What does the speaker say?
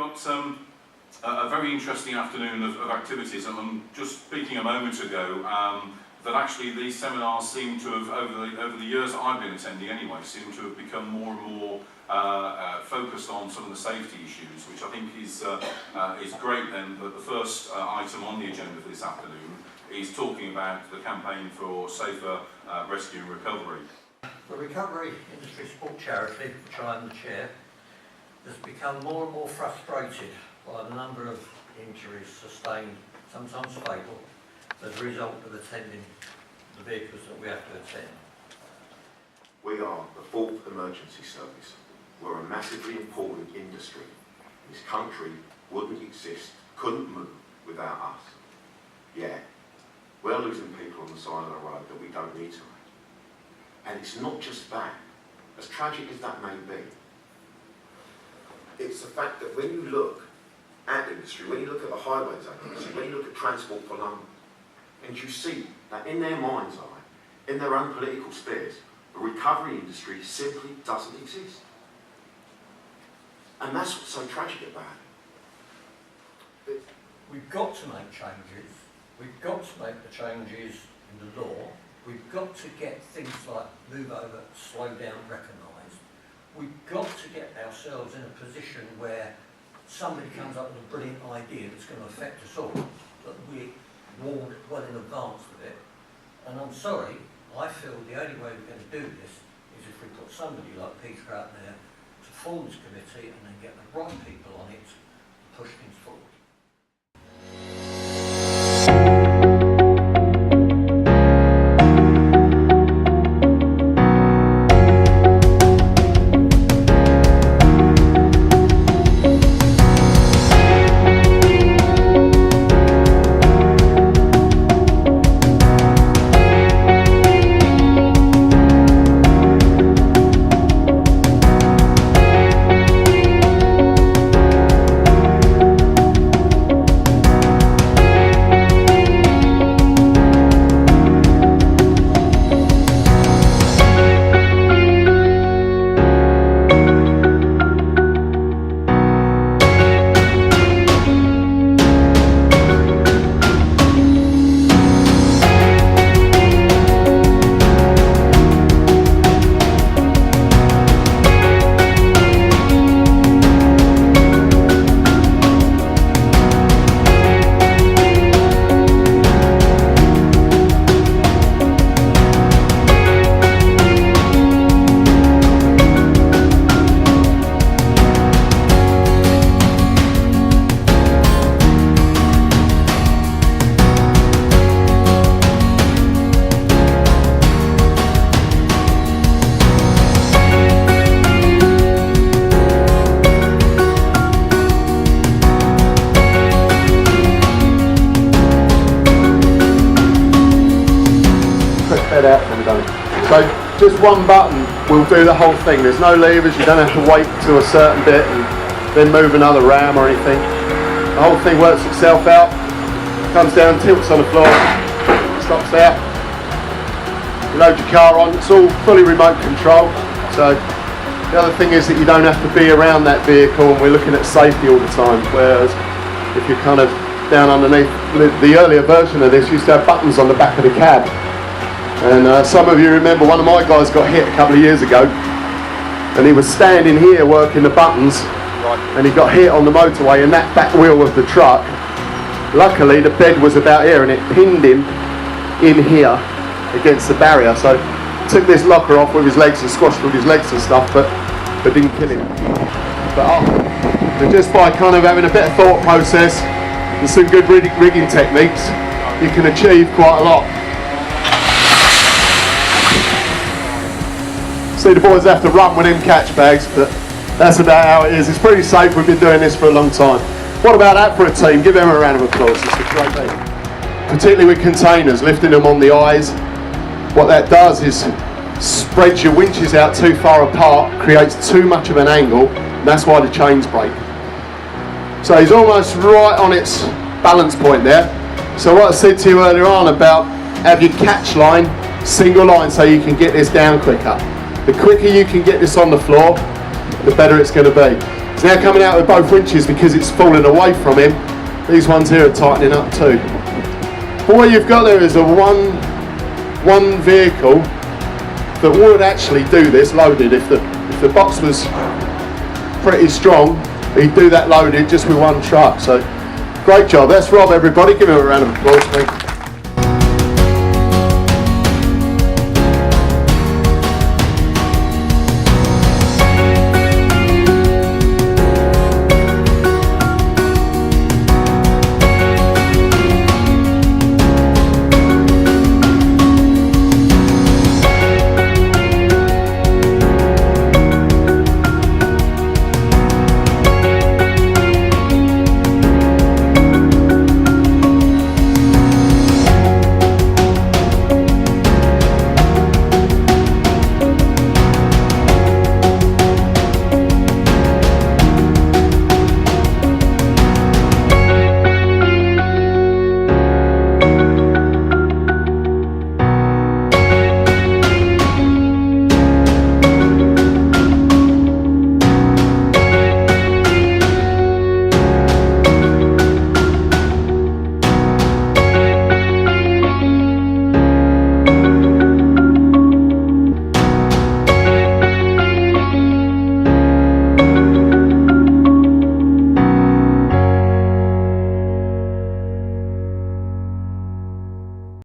got a very interesting afternoon of activities, and I'm just speaking a moment ago that actually these seminars seem to have, over the years that I've been attending anyway, seem to have become more and more focused on some of the safety issues, which I think is great then. But the first item on the agenda for this afternoon is talking about the campaign for safer rescue and recovery. The Recovery Industry Sport Charity, which I'm the chair, has become more and more frustrated by the number of injuries sustained, sometimes fatal, as a result of attending the vehicles that we have to attend. We are the fourth emergency service. We're a massively important industry. This country wouldn't exist, couldn't move without us. Yeah, we're losing people on the side of the road that we don't need to. And it's not just that, as tragic as that may be. It's the fact that when you look at industry, when you look at the highways industry, when you look at Transport for London, and you see that in their mind's eye, in their own political spheres, the recovery industry simply doesn't exist. And that's what's so tragic about it. We've got to make changes. We've got to make the changes in the law. We've got to get things like move over, slow down, recognised. We've got to get ourselves in a position where somebody comes up with a brilliant idea that's going to affect us all, that we're warned well in advance of it. And I'm sorry, I feel the only way we're going to do this is if we put somebody like Peter out there to form this committee and then get the right people on it to push things forward. So just one button will do the whole thing. There's no levers, you don't have to wait to a certain bit and then move another ram or anything. The whole thing works itself out, comes down, tilts on the floor, stops there. You load your car on, it's all fully remote control. So the other thing is that you don't have to be around that vehicle, and we're looking at safety all the time, whereas if you're kind of down underneath, the earlier version of this used to have buttons on the back of the cab. And some of you remember one of my guys got hit a couple of years ago, and he was standing here working the buttons, and he got hit on the motorway in that back wheel of the truck. Luckily the bed was about here and it pinned him in here against the barrier, so took this locker off with his legs and squashed with his legs and stuff, but didn't kill him. But just by kind of having a bit of thought process and some good rigging techniques, you can achieve quite a lot. See, the boys have to run with them catch bags, but that's about how it is. It's pretty safe. We've been doing this for a long time. What about that for a team? Give them a round of applause. It's a great thing. Particularly with containers, lifting them on the eyes. What that does is spreads your winches out too far apart, creates too much of an angle, and that's why the chains break. So he's almost right on its balance point there. So what I said to you earlier on about have your catch line, single line, so you can get this down quicker. The quicker you can get this on the floor, the better it's going to be. He's now coming out with both winches because it's falling away from him. These ones here are tightening up too. But what you've got there is a one vehicle that would actually do this loaded. If the box was pretty strong, he'd do that loaded just with one truck. So great job. That's Rob, everybody. Give him a round of applause, mate.